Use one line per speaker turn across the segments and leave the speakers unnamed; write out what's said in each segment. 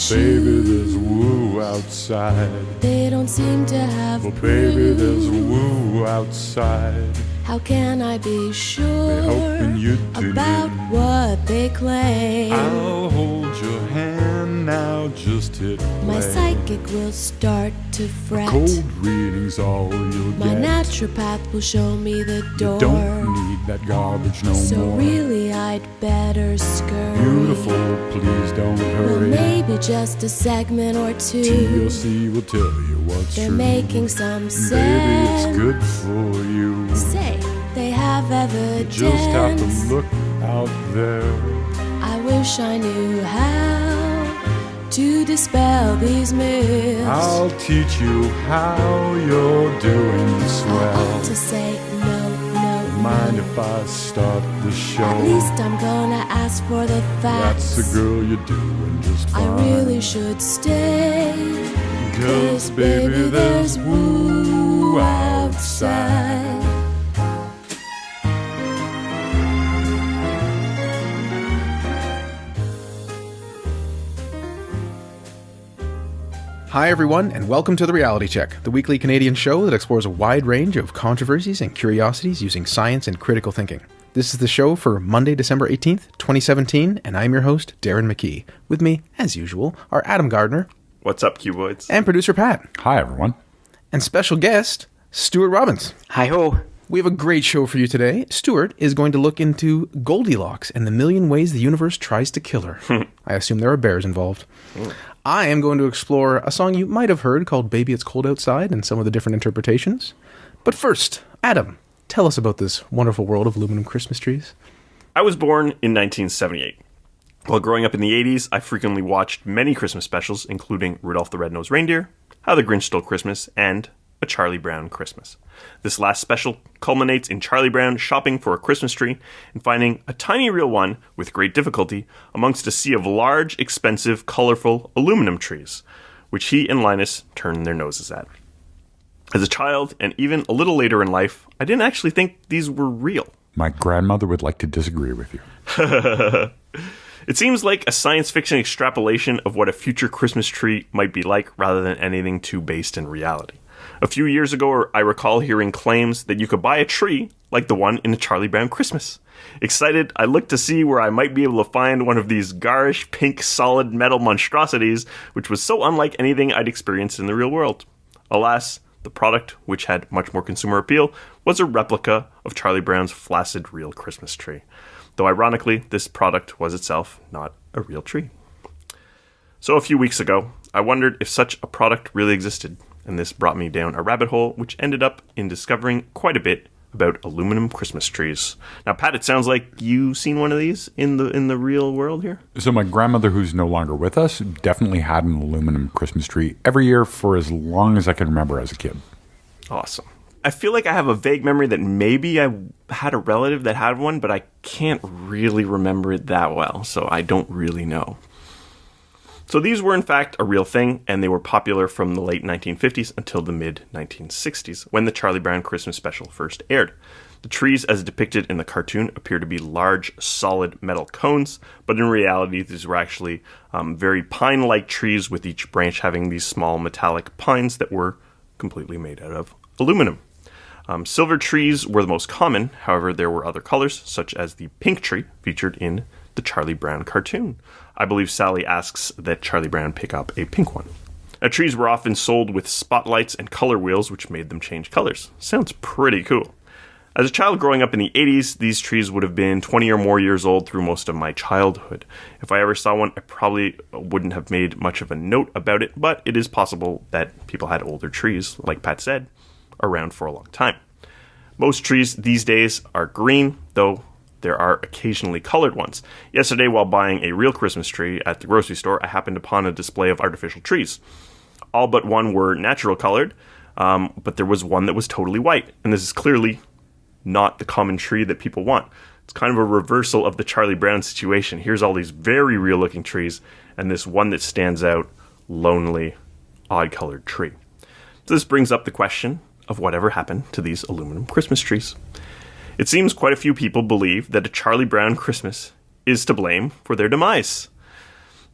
baby, there's woo outside.
They don't seem to have
Well,
proof.
baby, there's woo outside.
How can I be sure
They're hoping you do.
about what they claim?
I'll hold your hand now, just hit play.
My psychic will start to fret.
Cold reading's all you'll
My
get.
naturopath will show me the door.
You don't need that garbage no
so
more.
really I'd better scurry.
Beautiful, please don't
Well,
hurry.
maybe just a segment or two.
TRC will tell you what's
They're
true.
making some sense.
Baby, it's good for you.
Say, they have evidence.
Just have to look out there.
I wish I knew how to dispel these myths.
I'll teach you how you're doing
I
swell.
ought to say no, no,
Mind
no.
if I start the show?
At least I'm gonna ask for the facts.
That's a girl you're doing just
I
fine.
really should stay.
'Cause baby, there's woo outside.
Hi everyone, and welcome to The Reality Check, the weekly Canadian show that explores a wide range of controversies and curiosities using science and critical thinking. This is the show for Monday, December 18th, 2017, and I'm your host, Darren McKee. With me, as usual, are Adam Gardner.
What's up, cuboids?
And producer Pat.
Hi, everyone.
And special guest, Stuart Robbins.
Hi-ho.
We have a great show for you today. Stuart is going to look into Goldilocks and the million ways the universe tries to kill her. I assume there are bears involved. I am going to explore a song you might have heard called Baby It's Cold Outside and some of the different interpretations. But first, Adam, tell us about this wonderful world of aluminum Christmas trees.
I was born in 1978. While growing up in the 80s, I frequently watched many Christmas specials, including Rudolph the Red-Nosed Reindeer, How the Grinch Stole Christmas, and A Charlie Brown Christmas. This last special culminates in Charlie Brown shopping for a Christmas tree and finding a tiny real one with great difficulty amongst a sea of large, expensive, colorful aluminum trees, which he and Linus turned their noses at. As a child, and even a little later in life, I didn't actually think these were real.
My grandmother would like to disagree with you.
It seems like a science fiction extrapolation of what a future Christmas tree might be like rather than anything too based in reality. A few years ago, I recall hearing claims that you could buy a tree like the one in A Charlie Brown Christmas. Excited, I looked to see where I might be able to find one of these garish pink solid metal monstrosities, which was so unlike anything I'd experienced in the real world. Alas, the product, which had much more consumer appeal, was a replica of Charlie Brown's flaccid real Christmas tree. Though ironically, this product was itself not a real tree. So a few weeks ago, I wondered if such a product really existed, and this brought me down a rabbit hole which ended up in discovering quite a bit about aluminum Christmas trees. Now, Pat, it sounds like you've seen one of these in the real world here?
So my grandmother, who's no longer with us, definitely had an aluminum Christmas tree every year for as long as I can remember as a kid.
Awesome. I feel like I have a vague memory that maybe I had a relative that had one, but I can't really remember it that well, so I don't really know. So these were in fact a real thing, and they were popular from the late 1950s until the mid-1960s, when the Charlie Brown Christmas special first aired. The trees, as depicted in the cartoon, appear to be large, solid metal cones, but in reality these were actually very pine-like trees, with each branch having these small metallic pines that were completely made out of aluminum. Silver trees were the most common, however there were other colors, such as the pink tree featured in the Charlie Brown cartoon. I believe Sally asks that Charlie Brown pick up a pink one. Trees were often sold with spotlights and color wheels, which made them change colors. Sounds pretty cool. As a child growing up in the 80s, these trees would have been 20 or more years old through most of my childhood. If I ever saw one, I probably wouldn't have made much of a note about it, but it is possible that people had older trees, like Pat said, around for a long time. Most trees these days are green, though there are occasionally colored ones. Yesterday, while buying a real Christmas tree at the grocery store, I happened upon a display of artificial trees. All but one were natural colored, but there was one that was totally white, and this is clearly not the common tree that people want. It's kind of a reversal of the Charlie Brown situation. Here's all these very real looking trees, and this one that stands out, lonely, odd colored tree. So this brings up the question of whatever happened to these aluminum Christmas trees. It seems quite a few people believe that a Charlie Brown Christmas is to blame for their demise.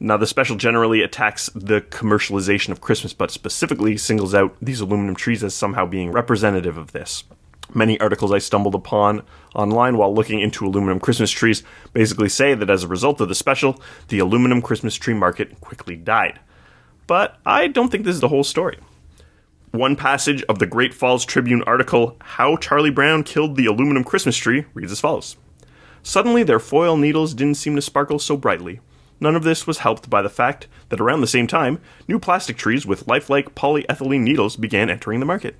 Now, the special generally attacks the commercialization of Christmas, but specifically singles out these aluminum trees as somehow being representative of this. Many articles I stumbled upon online while looking into aluminum Christmas trees basically say that as a result of the special, the aluminum Christmas tree market quickly died. But I don't think this is the whole story. One passage of the Great Falls Tribune article, How Charlie Brown Killed the Aluminum Christmas Tree, reads as follows. Suddenly their foil needles didn't seem to sparkle so brightly. None of this was helped by the fact that around the same time, new plastic trees with lifelike polyethylene needles began entering the market.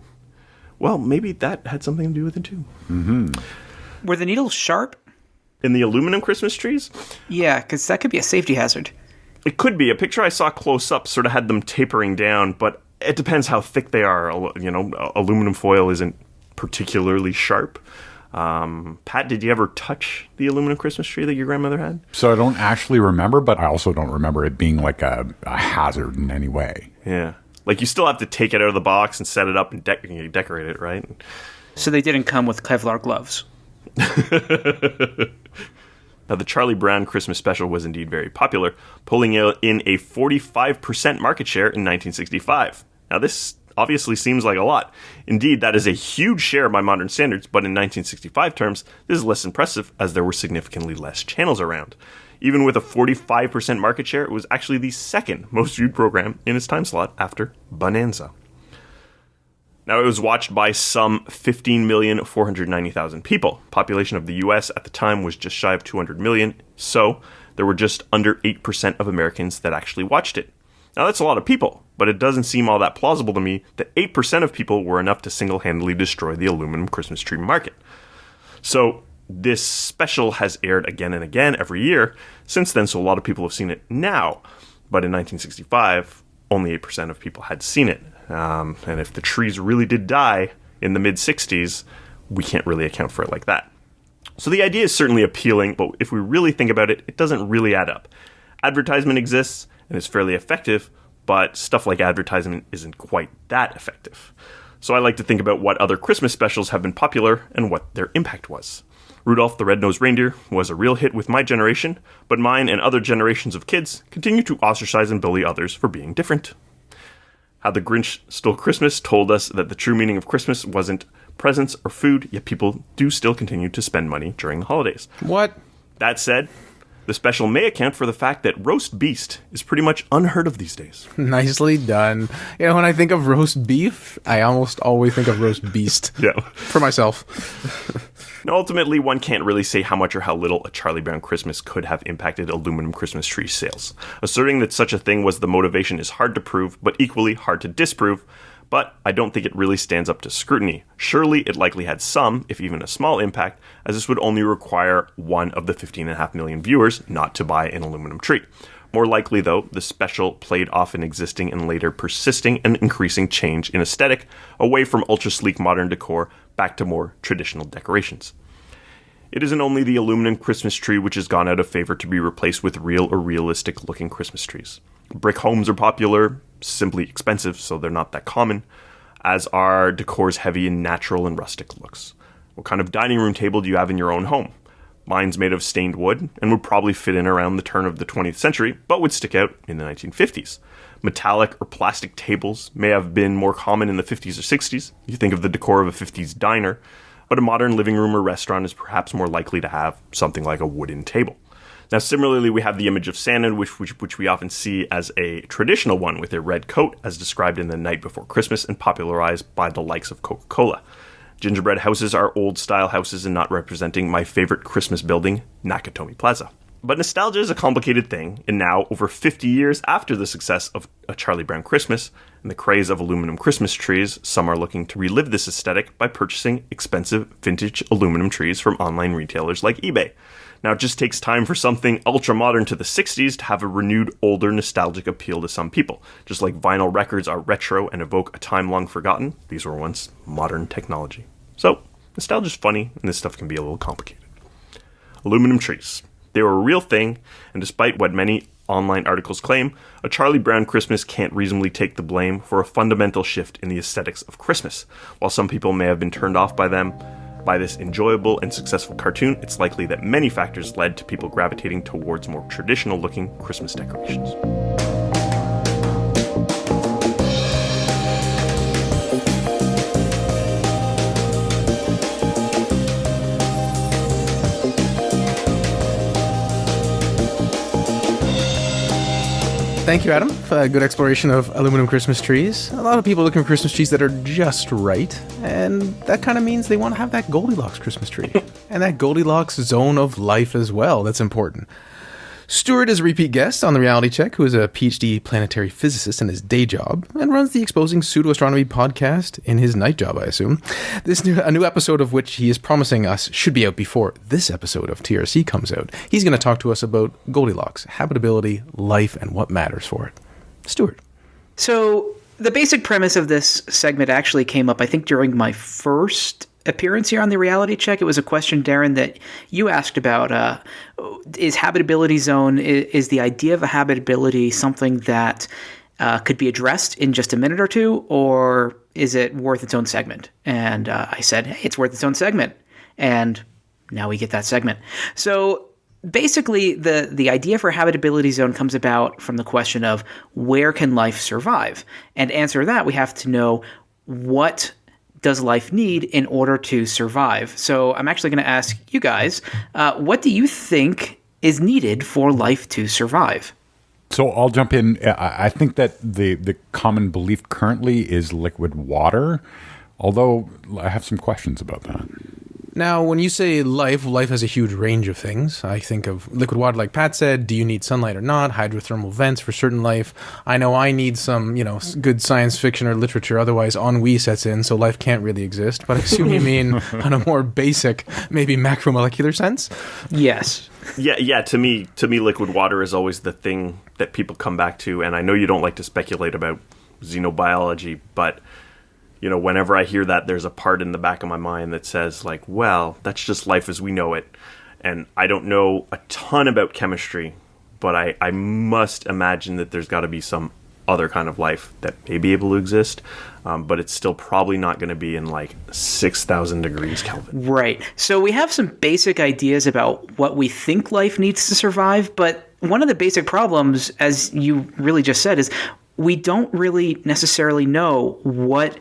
Well, maybe that had something to do with it too.
Mm-hmm.
Were the needles sharp?
In the aluminum Christmas trees?
Yeah, because that could be a safety hazard.
It could be. A picture I saw close up sort of had them tapering down, but it depends how thick they are. You know, aluminum foil isn't particularly sharp. Pat, did you ever touch the aluminum Christmas tree that your grandmother had?
So I don't actually remember, but I also don't remember it being like a hazard in any way.
Yeah. Like, you still have to take it out of the box and set it up and decorate it, right?
So they didn't come with Kevlar gloves.
Now, the Charlie Brown Christmas special was indeed very popular, pulling in a 45% market share in 1965. Now, this obviously seems like a lot. Indeed, that is a huge share by modern standards, but in 1965 terms, this is less impressive as there were significantly less channels around. Even with a 45% market share, it was actually the second most viewed program in its time slot after Bonanza. Now, it was watched by some 15,490,000 people. Population of the U.S. at the time was just shy of 200 million, so there were just under 8% of Americans that actually watched it. Now, that's a lot of people, but it doesn't seem all that plausible to me that 8% of people were enough to single-handedly destroy the aluminum Christmas tree market. So, this special has aired again and again every year since then, so a lot of people have seen it now. But in 1965, only 8% of people had seen it. And if the trees really did die in the mid-60s, we can't really account for it like that. So the idea is certainly appealing, but if we really think about it, it doesn't really add up. Advertisement exists and is fairly effective, but stuff like advertisement isn't quite that effective. So I like to think about what other Christmas specials have been popular and what their impact was. Rudolph the Red-Nosed Reindeer was a real hit with my generation, but mine and other generations of kids continue to ostracize and bully others for being different. How the Grinch Stole Christmas told us that the true meaning of Christmas wasn't presents or food, yet people do still continue to spend money during the holidays.
What?
That said, the special may account for the fact that roast beast is pretty much unheard of these days.
Nicely done. You know, when I think of roast beef, I almost always think of roast beast.
Yeah.
For myself.
Now, ultimately, one can't really say how much or how little a Charlie Brown Christmas could have impacted aluminum Christmas tree sales. Asserting that such a thing was the motivation is hard to prove, but equally hard to disprove, but I don't think it really stands up to scrutiny. Surely it likely had some, if even a small impact, as this would only require one of the 15.5 million viewers not to buy an aluminum tree. More likely, though, the special played off an existing and later persisting and increasing change in aesthetic, away from ultra-sleek modern decor back to more traditional decorations. It isn't only the aluminum Christmas tree which has gone out of favor to be replaced with real or realistic-looking Christmas trees. Brick homes are popular, simply expensive, so they're not that common, as are decors heavy in natural and rustic looks. What kind of dining room table do you have in your own home? Mine's made of stained wood and would probably fit in around the turn of the 20th century, but would stick out in the 1950s. Metallic or plastic tables may have been more common in the 50s or 60s. You think of the decor of a 50s diner, but a modern living room or restaurant is perhaps more likely to have something like a wooden table. Now, similarly, we have the image of Santa, which we often see as a traditional one with a red coat, as described in The Night Before Christmas and popularized by the likes of Coca-Cola. Gingerbread houses are old-style houses and not representing my favorite Christmas building, Nakatomi Plaza. But nostalgia is a complicated thing, and now, over 50 years after the success of A Charlie Brown Christmas and the craze of aluminum Christmas trees, some are looking to relive this aesthetic by purchasing expensive vintage aluminum trees from online retailers like eBay. Now, it just takes time for something ultra-modern to the 60s to have a renewed, older, nostalgic appeal to some people. Just like vinyl records are retro and evoke a time long forgotten, these were once modern technology. So, nostalgia's funny, and this stuff can be a little complicated. Aluminum trees. They were a real thing, and despite what many online articles claim, A Charlie Brown Christmas can't reasonably take the blame for a fundamental shift in the aesthetics of Christmas. While some people may have been turned off by them, By this enjoyable and successful cartoon, it's likely that many factors led to people gravitating towards more traditional-looking Christmas decorations.
Thank you, Adam, for a good exploration of aluminum Christmas trees. A lot of people looking for Christmas trees that are just right, and that kind of means they want to have that Goldilocks Christmas tree. And that Goldilocks zone of life as well, that's important. Stuart is a repeat guest on the Reality Check, who is a PhD planetary physicist in his day job and runs the Exposing Pseudo-Astronomy podcast in his night job, I assume. A new episode of which he is promising us should be out before this episode of TRC comes out. He's going to talk to us about Goldilocks, habitability, life, and what matters for it. Stuart.
So the basic premise of this segment actually came up, I think, during my first appearance here on the Reality Check. It was a question, Darren, that you asked about. Is habitability zone, is the idea of a habitability something that could be addressed in just a minute or two, or is it worth its own segment? And I said, hey, it's worth its own segment. And now we get that segment. So basically, the idea for habitability zone comes about from the question of where can life survive? And to answer that, we have to know what does life need in order to survive? So I'm actually going to ask you guys, what do you think is needed for life to survive?
So I'll jump in. I think that the common belief currently is liquid water, although I have some questions about that.
Now, when you say life has a huge range of things. I think of liquid water, like Pat said. Do you need sunlight or not? Hydrothermal vents for certain life. I know I need some, good science fiction or literature. Otherwise, ennui sets in, so life can't really exist. But I assume you mean on a more basic, maybe macromolecular sense?
Yes.
Yeah. To me, liquid water is always the thing that people come back to. And I know you don't like to speculate about xenobiology, but whenever I hear that, there's a part in the back of my mind that says, like, well, that's just life as we know it. And I don't know a ton about chemistry, but I must imagine that there's got to be some other kind of life that may be able to exist, but it's still probably not going to be in, 6,000 degrees Kelvin.
Right. So we have some basic ideas about what we think life needs to survive, but one of the basic problems, as you really just said, is we don't really necessarily know what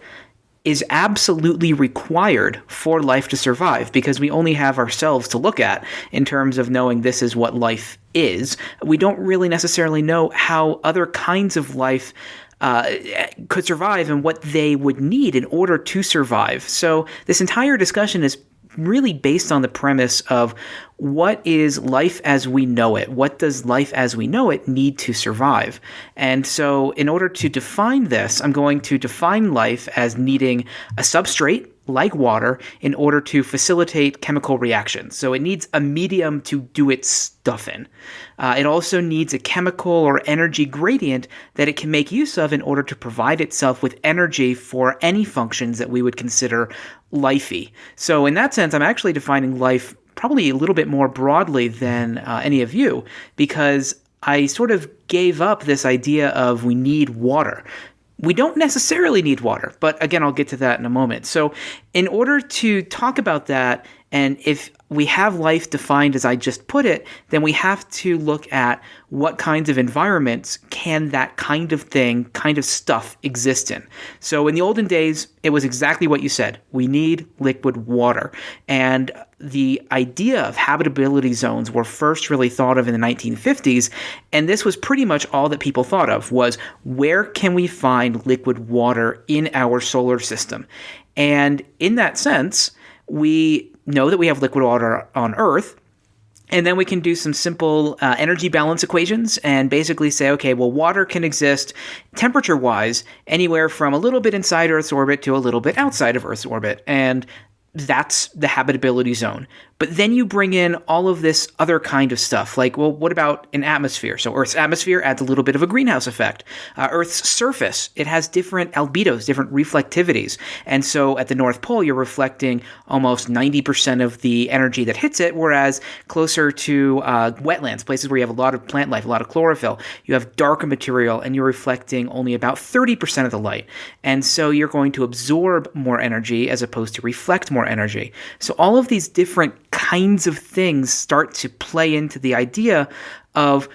is absolutely required for life to survive, because we only have ourselves to look at in terms of knowing this is what life is. We don't really necessarily know how other kinds of life could survive and what they would need in order to survive. So this entire discussion is really based on the premise of what is life as we know it? What does life as we know it need to survive? And so in order to define this, I'm going to define life as needing a substrate like water in order to facilitate chemical reactions. So it needs a medium to do its stuff in. It also needs a chemical or energy gradient that it can make use of in order to provide itself with energy for any functions that we would consider lifey. So in that sense, I'm actually defining life probably a little bit more broadly than any of you, because I sort of gave up this idea of we need water. We don't necessarily need water, but again, I'll get to that in a moment. So in order to talk about that, and if we have life defined as I just put it, then we have to look at what kinds of environments can that kind of thing, kind of stuff exist in. So in the olden days, it was exactly what you said. We need liquid water. And the idea of habitability zones were first really thought of in the 1950s. And this was pretty much all that people thought of, was where can we find liquid water in our solar system? And in that sense, we know that we have liquid water on Earth, and then we can do some simple energy balance equations and basically say, okay, well, water can exist temperature-wise anywhere from a little bit inside Earth's orbit to a little bit outside of Earth's orbit, and that's the habitability zone. But then you bring in all of this other kind of stuff, like, well, what about an atmosphere? So Earth's atmosphere adds a little bit of a greenhouse effect. Earth's surface, it has different albedos, different reflectivities. And so at the North Pole, you're reflecting almost 90% of the energy that hits it, whereas closer to wetlands, places where you have a lot of plant life, a lot of chlorophyll, you have darker material and you're reflecting only about 30% of the light. And so you're going to absorb more energy as opposed to reflect more more energy. So all of these different kinds of things start to play into the idea of,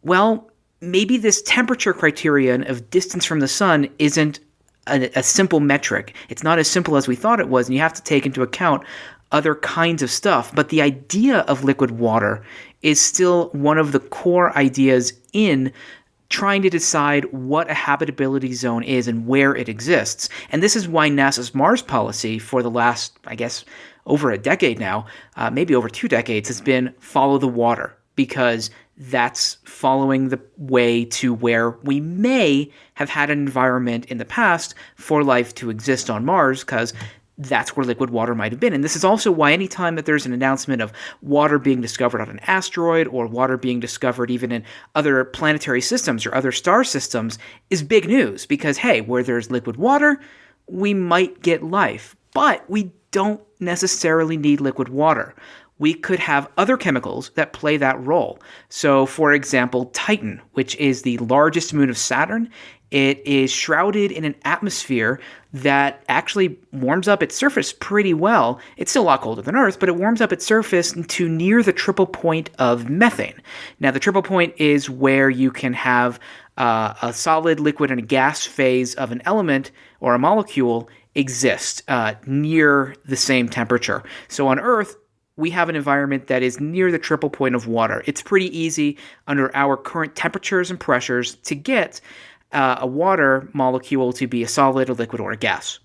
well, maybe this temperature criterion of distance from the sun isn't a simple metric. It's not as simple as we thought it was, and you have to take into account other kinds of stuff. But the idea of liquid water is still one of the core ideas in trying to decide what a habitability zone is and where it exists. And this is why NASA's Mars policy for the last, I guess, over a decade now, maybe over 2 decades, has been follow the water, because that's following the way to where we may have had an environment in the past for life to exist on Mars, because that's where liquid water might have been. And this is also why anytime that there's an announcement of water being discovered on an asteroid or water being discovered even in other planetary systems or other star systems is big news, because, hey, where there's liquid water, we might get life. But we don't necessarily need liquid water. We could have other chemicals that play that role. So, for example, Titan, which is the largest moon of Saturn, it is shrouded in an atmosphere that actually warms up its surface pretty well. It's still a lot colder than Earth, but it warms up its surface to near the triple point of methane. Now, the triple point is where you can have a solid, liquid, and a gas phase of an element or a molecule exist near the same temperature. So on Earth, we have an environment that is near the triple point of water. It's pretty easy under our current temperatures and pressures to get a water molecule to be a solid, a liquid, or a gas.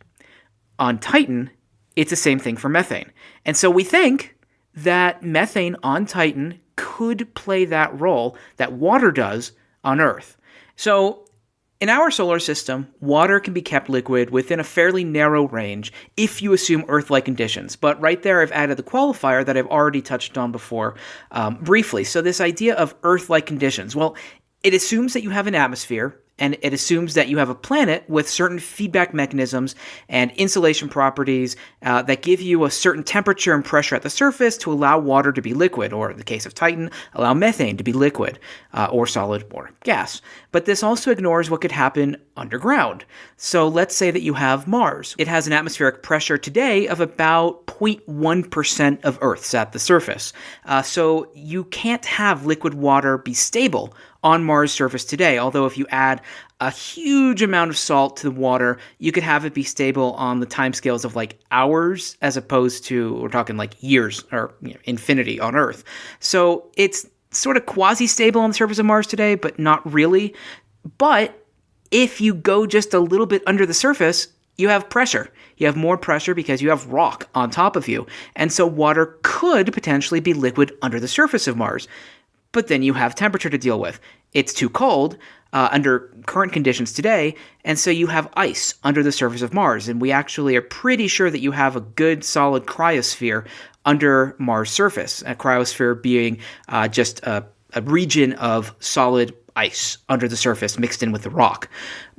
On Titan, it's the same thing for methane. And so we think that methane on Titan could play that role that water does on Earth. So in our solar system, water can be kept liquid within a fairly narrow range if you assume Earth-like conditions. But right there, I've added the qualifier that I've already touched on before briefly. So this idea of Earth-like conditions, well, it assumes that you have an atmosphere, and it assumes that you have a planet with certain feedback mechanisms and insulation properties that give you a certain temperature and pressure at the surface to allow water to be liquid, or in the case of Titan, allow methane to be liquid, or solid, or gas. But this also ignores what could happen underground. So let's say that you have Mars. It has an atmospheric pressure today of about 0.1% of Earth's at the surface. So you can't have liquid water be stable on Mars' surface today, although if you add a huge amount of salt to the water, you could have it be stable on the timescales of like hours, as opposed to, we're talking like years or infinity on Earth. So it's sort of quasi-stable on the surface of Mars today, but not really. But if you go just a little bit under the surface, you have pressure. You have more pressure because you have rock on top of you. And so water could potentially be liquid under the surface of Mars. But then you have temperature to deal with. It's too cold under current conditions today, and so you have ice under the surface of Mars. And we actually are pretty sure that you have a good solid cryosphere under Mars' surface, a cryosphere being just a region of solid ice under the surface mixed in with the rock.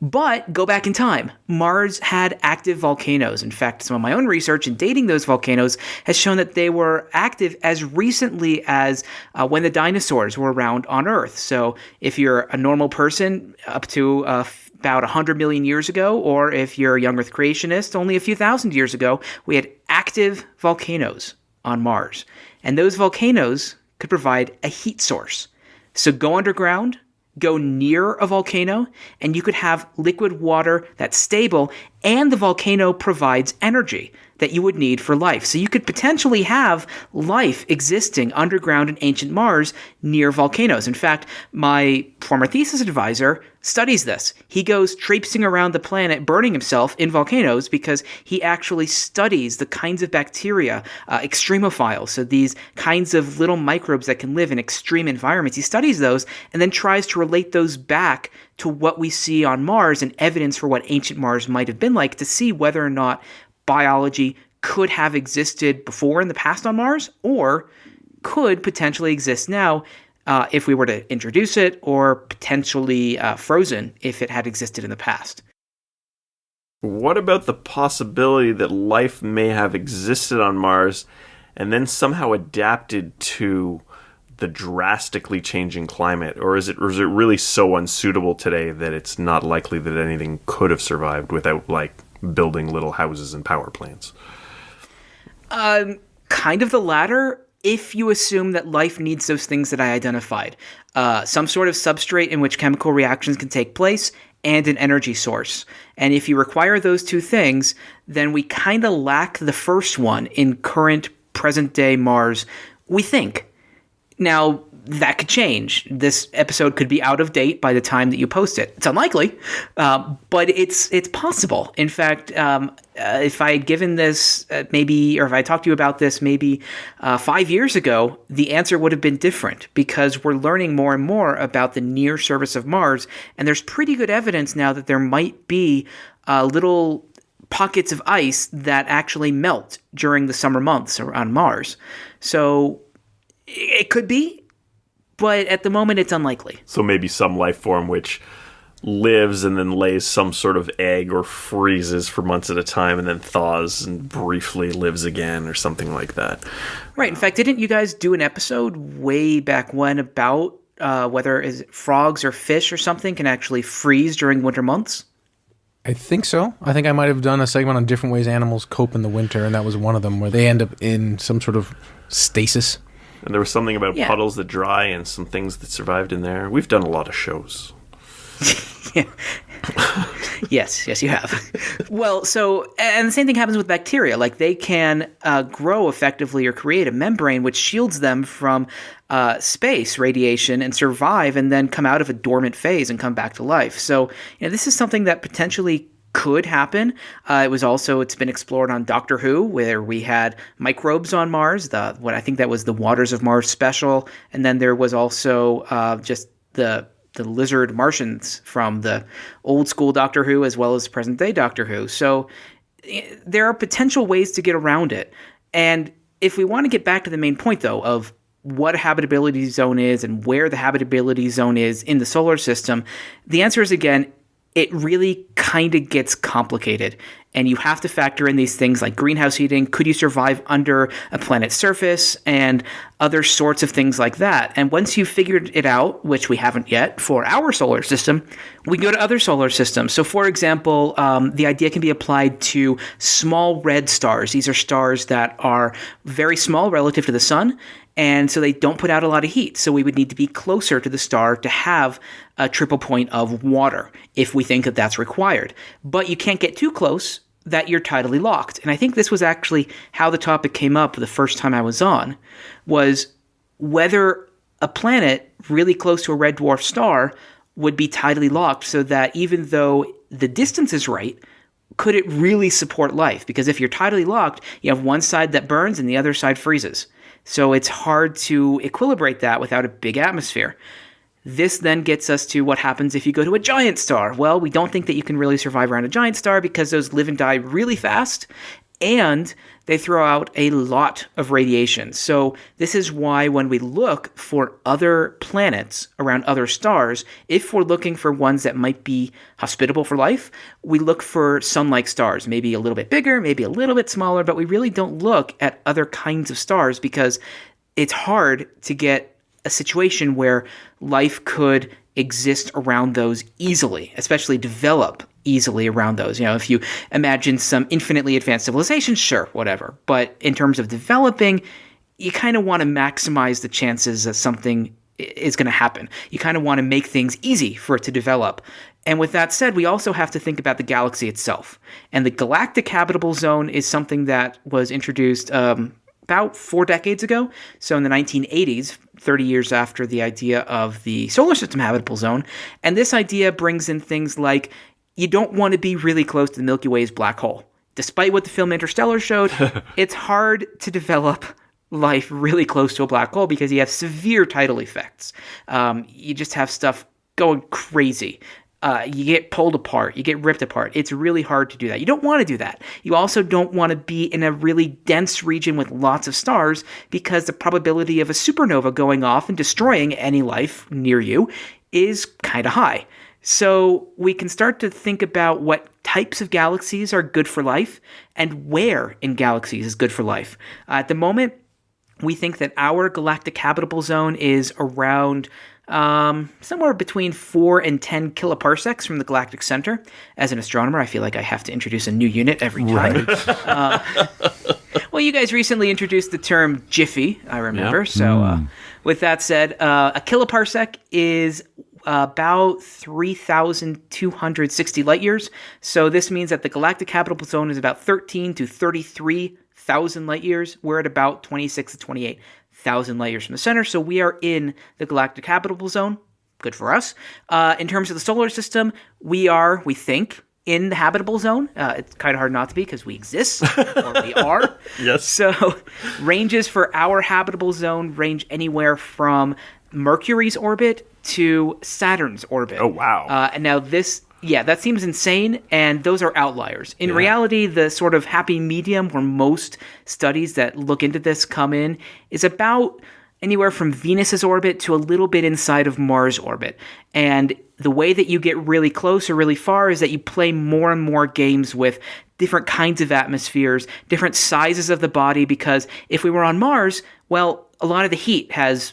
But go back in time. Mars had active volcanoes. In fact, some of my own research in dating those volcanoes has shown that they were active as recently as when the dinosaurs were around on Earth. So if you're a normal person, up to about 100 million years ago, or if you're a young Earth creationist, only a few thousand years ago, we had active volcanoes on Mars. And those volcanoes could provide a heat source. So go underground, go near a volcano, and you could have liquid water that's stable, and the volcano provides energy that you would need for life. So you could potentially have life existing underground in ancient Mars near volcanoes. In fact, my former thesis advisor studies this. He goes traipsing around the planet burning himself in volcanoes because he actually studies the kinds of bacteria, extremophiles, so these kinds of little microbes that can live in extreme environments. He studies those and then tries to relate those back to what we see on Mars and evidence for what ancient Mars might have been like, to see whether or not biology could have existed before in the past on Mars, or could potentially exist now if we were to introduce it, or potentially frozen if it had existed in the past.
What about the possibility that life may have existed on Mars and then somehow adapted to the drastically changing climate? Or is it really so unsuitable today that it's not likely that anything could have survived without, like, building little houses and power plants?
Kind of the latter, if you assume that life needs those things that I identified. Some sort of substrate in which chemical reactions can take place, and an energy source. And if you require those two things, then we kind of lack the first one in current present-day Mars, we think. Now, that could change. This episode could be out of date by the time that you post it. It's unlikely, but it's possible. In fact, if I had given this or if I talked to you about this maybe 5 years ago, the answer would have been different because we're learning more and more about the near surface of Mars, and there's pretty good evidence now that there might be little pockets of ice that actually melt during the summer months on Mars. So it could be, but at the moment it's unlikely.
So maybe some life form which lives and then lays some sort of egg or freezes for months at a time and then thaws and briefly lives again or something like that.
Right. In fact, didn't you guys do an episode way back when about whether frogs or fish or something can actually freeze during winter months?
I think so. I think I might have done a segment on different ways animals cope in the winter, and that was one of them, where they end up in some sort of stasis.
And there was something about puddles that dry and some things that survived in there. We've done a lot of shows.
Yeah. Yes, you have. Well, and the same thing happens with bacteria. Like they can grow effectively or create a membrane which shields them from space radiation and survive and then come out of a dormant phase and come back to life. So, this is something that potentially could happen. It's been explored on Doctor Who, where we had microbes on Mars, what I think that was the Waters of Mars special. And then there was also just the lizard Martians from the old school Doctor Who as well as present day Doctor Who. So there are potential ways to get around it. And if we want to get back to the main point, though, of what a habitability zone is and where the habitability zone is in the solar system, the answer is, again, it really kind of gets complicated. And you have to factor in these things like greenhouse heating. Could you survive under a planet's surface and other sorts of things like that? And once you've figured it out, which we haven't yet for our solar system, we go to other solar systems. So, for example, the idea can be applied to small red stars. These are stars that are very small relative to the sun, and so they don't put out a lot of heat. So we would need to be closer to the star to have a triple point of water if we think that that's required. But you can't get too close that you're tidally locked. And I think this was actually how the topic came up the first time I was on, was whether a planet really close to a red dwarf star would be tidally locked so that even though the distance is right, could it really support life? Because if you're tidally locked, you have one side that burns and the other side freezes. So it's hard to equilibrate that without a big atmosphere. This then gets us to what happens if you go to a giant star. Well, we don't think that you can really survive around a giant star because those live and die really fast, and they throw out a lot of radiation. So this is why when we look for other planets around other stars, if we're looking for ones that might be hospitable for life, we look for sun-like stars, maybe a little bit bigger, maybe a little bit smaller, but we really don't look at other kinds of stars because it's hard to get a situation where life could exist around those easily, especially develop easily around those. If you imagine some infinitely advanced civilization, sure, whatever. But in terms of developing, you kind of want to maximize the chances that something is going to happen. You kind of want to make things easy for it to develop. And with that said, we also have to think about the galaxy itself. And the Galactic Habitable Zone is something that was introduced about 4 decades ago. So in the 1980s, 30 years after the idea of the solar system habitable zone. And this idea brings in things like you don't want to be really close to the Milky Way's black hole. Despite what the film Interstellar showed, it's hard to develop life really close to a black hole because you have severe tidal effects. You just have stuff going crazy. You get pulled apart. You get ripped apart. It's really hard to do that. You don't want to do that. You also don't want to be in a really dense region with lots of stars because the probability of a supernova going off and destroying any life near you is kind of high. So we can start to think about what types of galaxies are good for life and where in galaxies is good for life. At the moment, we think that our galactic habitable zone is around somewhere between 4 and 10 kiloparsecs from the galactic center. As an astronomer, I feel like I have to introduce a new unit every time. Right. Well, you guys recently introduced the term jiffy, I remember. Yeah. So with that said, a kiloparsec is about 3,260 light years. So this means that the galactic habitable zone is about 13 to 33,000 light years. We're at about 26 to 28,000 light years from the center. So we are in the galactic habitable zone. Good for us. In terms of the solar system, we think, in the habitable zone. It's kind of hard not to be because we exist, or we are.
Yes.
So ranges for our habitable zone range anywhere from Mercury's orbit to Saturn's orbit.
Oh, wow.
And now that seems insane, and those are outliers. In reality, the sort of happy medium where most studies that look into this come in is about anywhere from Venus's orbit to a little bit inside of Mars' orbit. And the way that you get really close or really far is that you play more and more games with different kinds of atmospheres, different sizes of the body, because if we were on Mars, well, a lot of the heat has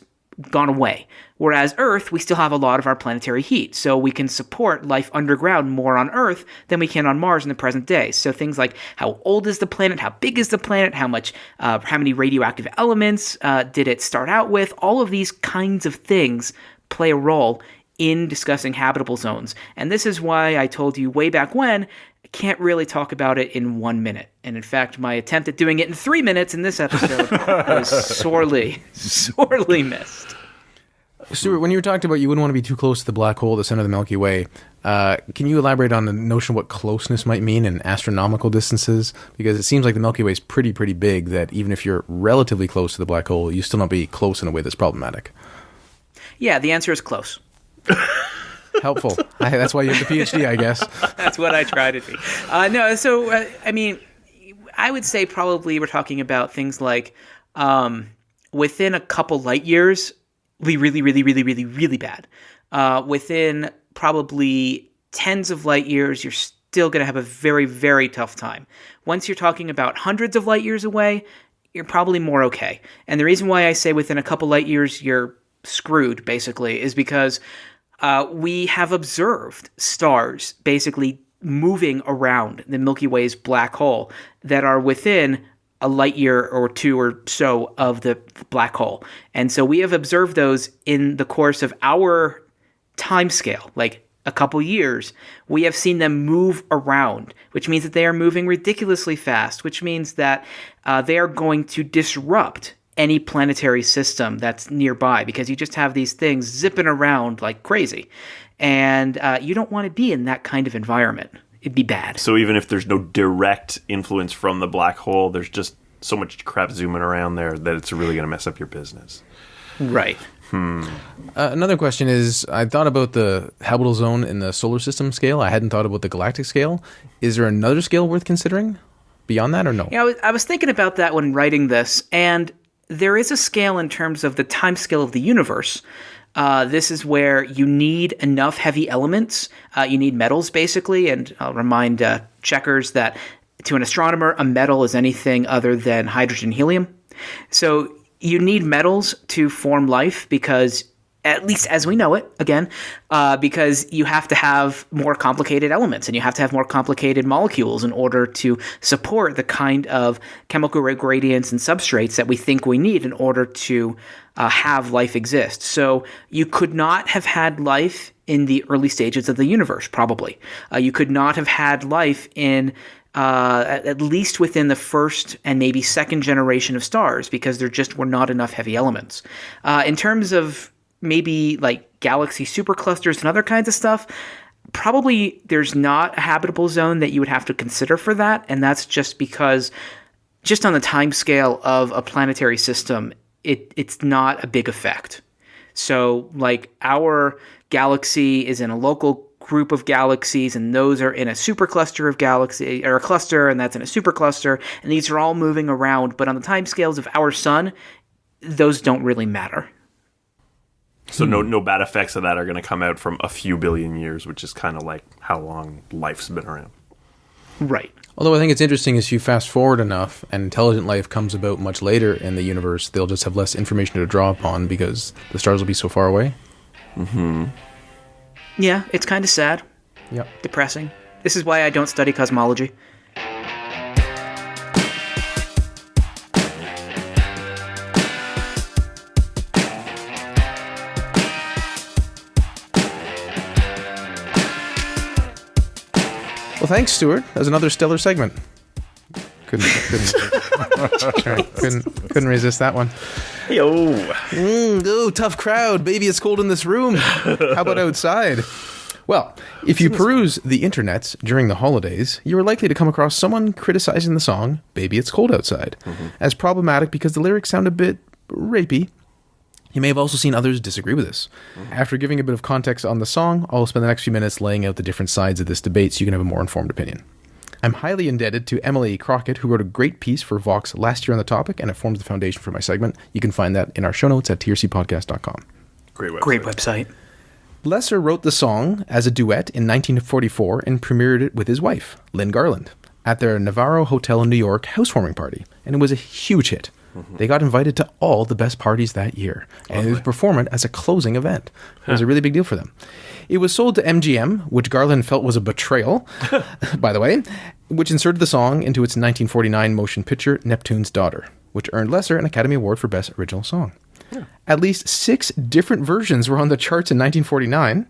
gone away. Whereas Earth, we still have a lot of our planetary heat, so we can support life underground more on Earth than we can on Mars in the present day. So things like how old is the planet, how big is the planet, how many radioactive elements did it start out with, all of these kinds of things play a role in discussing habitable zones. And this is why I told you way back when, I can't really talk about it in 1 minute. And in fact, my attempt at doing it in 3 minutes in this episode was sorely missed.
Stuart, when you were talking about you wouldn't want to be too close to the black hole at the center of the Milky Way, can you elaborate on the notion of what closeness might mean in astronomical distances? Because it seems like the Milky Way is pretty big, that even if you're relatively close to the black hole, you still not be close in a way that's problematic.
Yeah, the answer is close.
Helpful. That's why you have the PhD, I guess.
That's what I try to be. I would say probably we're talking about things like within a couple light years, really bad. Within probably tens of light years, you're still going to have a very, very tough time. Once you're talking about hundreds of light years away, you're probably more okay. And the reason why I say within a couple light years you're screwed, basically, is because we have observed stars basically moving around the Milky Way's black hole that are within a light year or two or so of the black hole. And so we have observed those in the course of our time scale, like a couple years. We have seen them move around, which means that they are moving ridiculously fast, which means that they are going to disrupt any planetary system that's nearby, because you just have these things zipping around like crazy. And you don't want to be in that kind of environment. It'd be bad.
So even if there's no direct influence from the black hole, there's just so much crap zooming around there that it's really going to mess up your business.
Right.
Another question is, I thought about the habitable zone in the solar system scale. I hadn't thought about the galactic scale. Is there another scale worth considering beyond that, or no?
Yeah, I was thinking about that when writing this, and there is a scale in terms of the time scale of the universe. This is where you need enough heavy elements. You need metals, basically, and I'll remind checkers that to an astronomer, a metal is anything other than hydrogen and helium. So you need metals to form life, because, at least as we know it, again, because you have to have more complicated elements and you have to have more complicated molecules in order to support the kind of chemical gradients and substrates that we think we need in order to have life exist. So you could not have had life in the early stages of the universe, probably. You could not have had life in at least within the first and maybe second generation of stars, because there just were not enough heavy elements. In terms of maybe like galaxy superclusters and other kinds of stuff, probably there's not a habitable zone that you would have to consider for that, and that's just because, just on the time scale of a planetary system, it's not a big effect. So, like, our galaxy is in a local group of galaxies, and those are in a supercluster of galaxy, or a cluster, and that's in a supercluster, and these are all moving around. But on the timescales of our sun, those don't really matter.
So no bad effects of that are going to come out from a few billion years, which is kind of like how long life's been around.
Right.
Although I think it's interesting, is you fast forward enough and intelligent life comes about much later in the universe, they'll just have less information to draw upon because the stars will be so far away.
Mm-hmm.
Yeah, it's kind of sad.
Yep.
Depressing. This is why I don't study cosmology.
thanks, Stuart. That was another stellar segment. Couldn't resist that one.
Yo.
Oh, tough crowd. Baby, it's cold in this room. How about outside? Well, if you peruse the internets during the holidays, you are likely to come across someone criticizing the song Baby It's Cold Outside as problematic because the lyrics sound a bit rapey. You may have also seen others disagree with this. After giving a bit of context on the song, I'll spend the next few minutes laying out the different sides of this debate so you can have a more informed opinion. I'm highly indebted to Emily Crockett, who wrote a great piece for Vox last year on the topic, and it forms the foundation for my segment. You can find that in our show notes at trcpodcast.com.
Great website.
Lesser wrote the song as a duet in 1944 and premiered it with his wife, Lynn Garland, at their Navarro Hotel in New York housewarming party, and it was a huge hit. They got invited to all the best parties that year, and it was performed as a closing event. It was a really big deal for them. It was sold to MGM, which Garland felt was a betrayal, by the way, which inserted the song into its 1949 motion picture, Neptune's Daughter, which earned Lesser an Academy Award for Best Original Song. At least 6 different versions were on the charts in 1949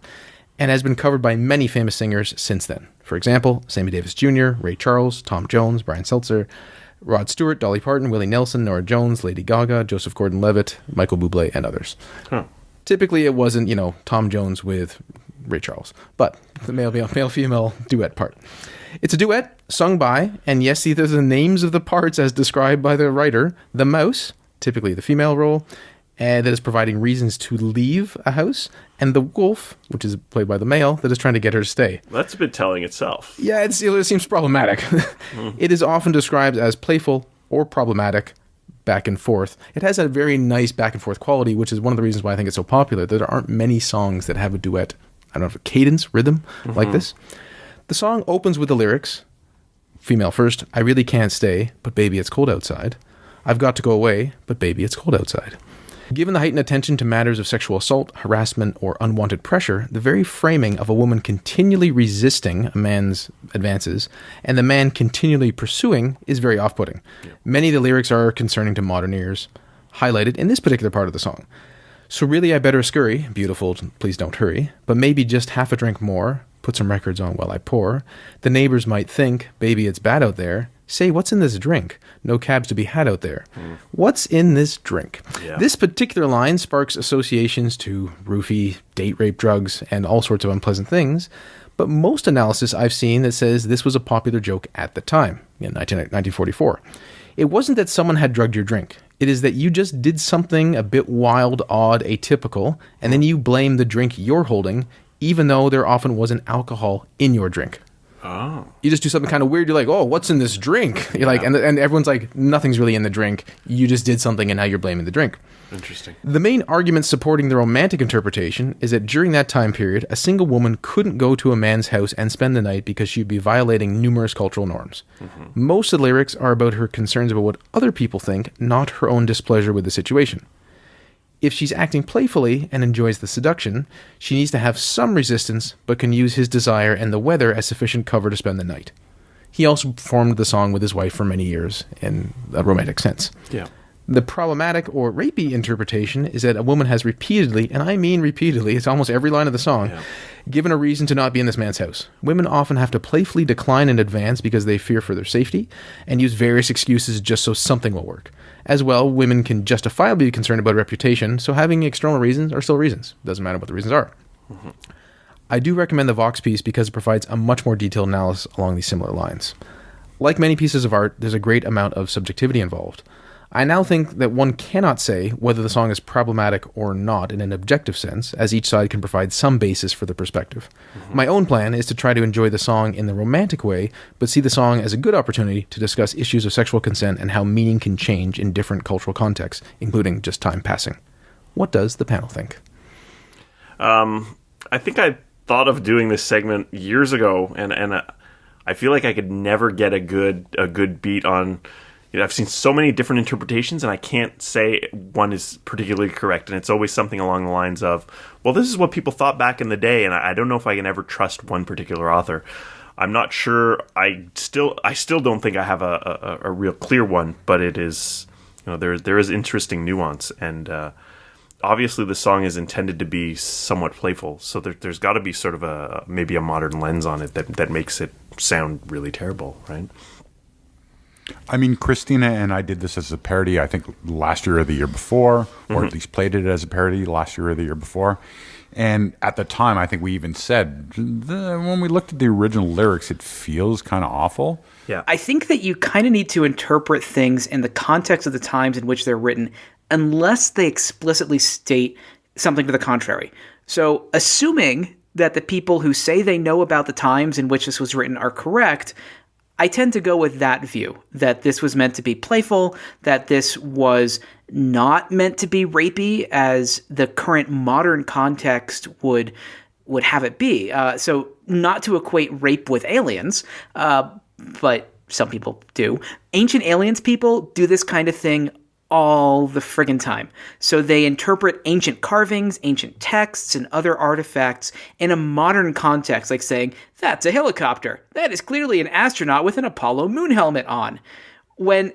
and has been covered by many famous singers since then. For example, Sammy Davis Jr., Ray Charles, Tom Jones, Brian Seltzer, Rod Stewart, Dolly Parton, Willie Nelson, Norah Jones, Lady Gaga, Joseph Gordon-Levitt, Michael Bublé, and others. Typically, it wasn't, Tom Jones with Ray Charles, but the male-female duet part. It's a duet sung by, and yes, these are the names of the parts as described by the writer, the mouse, typically the female role, that is providing reasons to leave a house, and the wolf, which is played by the male, that is trying to get her to stay.
That's a bit telling itself.
Yeah, it seems problematic. It is often described as playful or problematic, back and forth. It has a very nice back and forth quality, which is one of the reasons why I think it's so popular. There aren't many songs that have a duet, I don't know, cadence, rhythm, like this. The song opens with the lyrics, female first, I really can't stay, but baby, it's cold outside. I've got to go away, but baby, it's cold outside. Given the heightened attention to matters of sexual assault, harassment, or unwanted pressure, the very framing of a woman continually resisting a man's advances and the man continually pursuing is very off-putting. Yeah. Many of the lyrics are concerning to modern ears, highlighted in this particular part of the song. So really I better scurry, beautiful, please don't hurry, but maybe just half a drink more, put some records on while I pour. The neighbors might think, baby, it's bad out there. Say, what's in this drink? No cabs to be had out there. What's in this drink? Yeah. This particular line sparks associations to roofie, date rape, drugs, and all sorts of unpleasant things. But most analysis I've seen that says this was a popular joke at the time, in 1944. It wasn't that someone had drugged your drink. It is that you just did something a bit wild, odd, atypical, and then you blame the drink you're holding, even though there often wasn't alcohol in your drink.
Oh.
You just do something kind of weird. You're like, oh, what's in this drink? You're like, and everyone's like, nothing's really in the drink. You just did something and now you're blaming the drink.
Interesting.
The main argument supporting the romantic interpretation is that during that time period, a single woman couldn't go to a man's house and spend the night because she'd be violating numerous cultural norms. Most of the lyrics are about her concerns about what other people think, not her own displeasure with the situation. If she's acting playfully and enjoys the seduction, she needs to have some resistance, but can use his desire and the weather as sufficient cover to spend the night. He also performed the song with his wife for many years in a romantic sense.
Yeah.
The problematic or rapey interpretation is that a woman has repeatedly, and I mean repeatedly, it's almost every line of the song, given a reason to not be in this man's house. Women often have to playfully decline in advance because they fear for their safety and use various excuses just so something will work. As well, women can justifiably be concerned about reputation, so having external reasons are still reasons. Doesn't matter what the reasons are. I do recommend the Vox piece because it provides a much more detailed analysis along these similar lines. Like many pieces of art, there's a great amount of subjectivity involved. I now think that one cannot say whether the song is problematic or not in an objective sense, as each side can provide some basis for the perspective. My own plan is to try to enjoy the song in the romantic way, but see the song as a good opportunity to discuss issues of sexual consent and how meaning can change in different cultural contexts, including just time passing. What does the panel think?
I think I thought of doing this segment years ago, and I feel like I could never get a good beat on. I've seen so many different interpretations, and I can't say one is particularly correct. And it's always something along the lines of, well, this is what people thought back in the day, and I don't know if I can ever trust one particular author. I'm not sure. I still don't think I have a real clear one, but it is, there is interesting nuance. And obviously the song is intended to be somewhat playful, so there's got to be sort of maybe a modern lens on it that makes it sound really terrible, right?
I mean, Cristina and I did this as a parody, I think, last year or the year before, or at least played it as a parody last year or the year before. And at the time, I think we even said, when we looked at the original lyrics, it feels kind of awful.
Yeah.
I think that you kind of need to interpret things in the context of the times in which they're written, unless they explicitly state something to the contrary. So assuming that the people who say they know about the times in which this was written are correct, I tend to go with that view, that this was meant to be playful, that this was not meant to be rapey as the current modern context would have it be. So not to equate rape with aliens, but some people do. Ancient aliens people do this kind of thing all the friggin' time. So they interpret ancient carvings, ancient texts, and other artifacts in a modern context, like saying, that's a helicopter. That is clearly an astronaut with an Apollo moon helmet on. When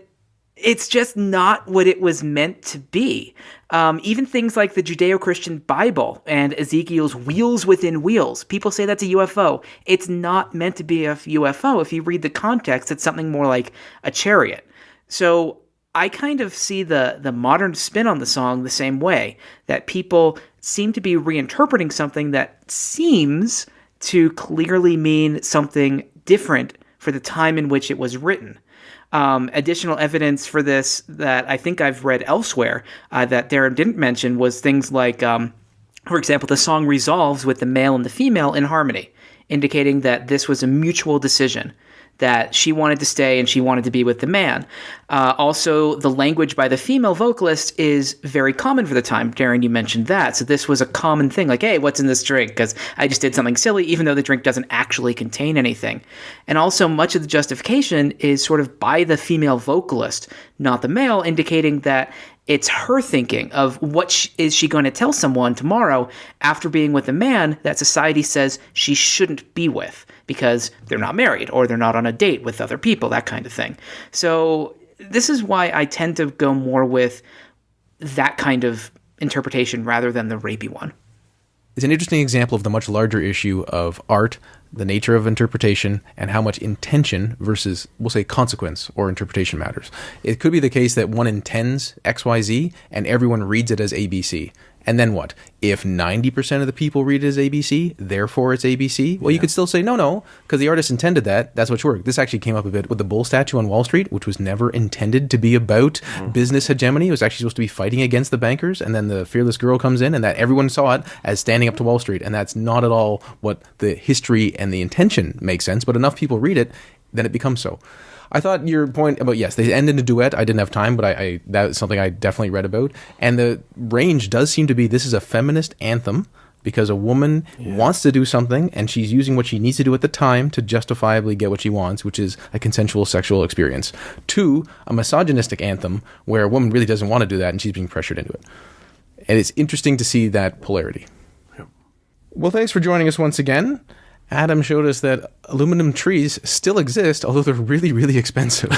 it's just not what it was meant to be. Even things like the Judeo-Christian Bible and Ezekiel's wheels within wheels. People say that's a UFO. It's not meant to be a UFO. If you read the context, it's something more like a chariot. So I kind of see the modern spin on the song the same way, that people seem to be reinterpreting something that seems to clearly mean something different for the time in which it was written. Additional evidence for this that I think I've read elsewhere that Darren didn't mention was things like, for example, the song resolves with the male and the female in harmony, indicating that this was a mutual decision, that she wanted to stay and she wanted to be with the man. Also, the language by the female vocalist is very common for the time. Darren, you mentioned that. So this was a common thing, like, hey, what's in this drink? Because I just did something silly, even though the drink doesn't actually contain anything. And also, much of the justification is sort of by the female vocalist, not the male, indicating that it's her thinking of what is she going to tell someone tomorrow after being with a man that society says she shouldn't be with because they're not married or they're not on a date with other people, that kind of thing. So this is why I tend to go more with that kind of interpretation rather than the rapey one.
It's an interesting example of the much larger issue of art, the nature of interpretation, and how much intention versus, we'll say, consequence or interpretation matters. It could be the case that 1 intends XYZ and everyone reads it as ABC. And then what? If 90% of the people read it as ABC, therefore it's ABC? Well, you could still say, no, because the artist intended that. That's what should work. This actually came up a bit with the bull statue on Wall Street, which was never intended to be about business hegemony. It was actually supposed to be fighting against the bankers. And then the fearless girl comes in and that everyone saw it as standing up to Wall Street. And that's not at all what the history and the intention makes sense. But enough people read it, then it becomes so. I thought your point about, yes, they end in a duet. I didn't have time, but I that's something I definitely read about. And the range does seem to be, this is a feminist anthem because a woman wants to do something and she's using what she needs to do at the time to justifiably get what she wants, which is a consensual sexual experience. 2, a misogynistic anthem where a woman really doesn't want to do that and she's being pressured into it. And it's interesting to see that polarity. Yep. Well, thanks for joining us once again. Adam showed us that aluminum trees still exist, although they're really, really expensive.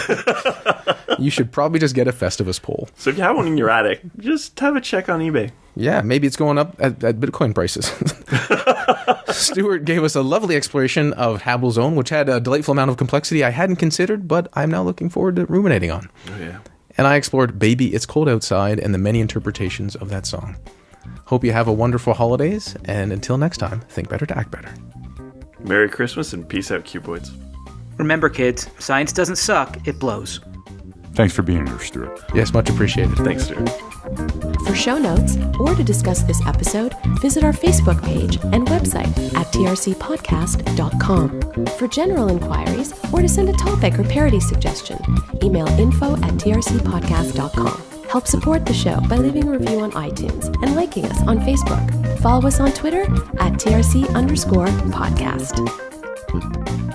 You should probably just get a Festivus pole.
So if you have one in your attic, just have a check on eBay.
Yeah, maybe it's going up at Bitcoin prices. Stuart gave us a lovely exploration of Habitable Zone, which had a delightful amount of complexity I hadn't considered, but I'm now looking forward to ruminating on.
Oh, yeah.
And I explored Baby, It's Cold Outside and the many interpretations of that song. Hope you have a wonderful holidays, and until next time, think better to act better.
Merry Christmas and peace out, cuboids.
Remember, kids, science doesn't suck, it blows.
Thanks for being here, Stuart.
Yes, much appreciated.
Thanks, Stuart.
For show notes or to discuss this episode, visit our Facebook page and website at trcpodcast.com. For general inquiries or to send a topic or parody suggestion, email info@trcpodcast.com. Help support the show by leaving a review on iTunes and liking us on Facebook. Follow us on Twitter @TRC_podcast.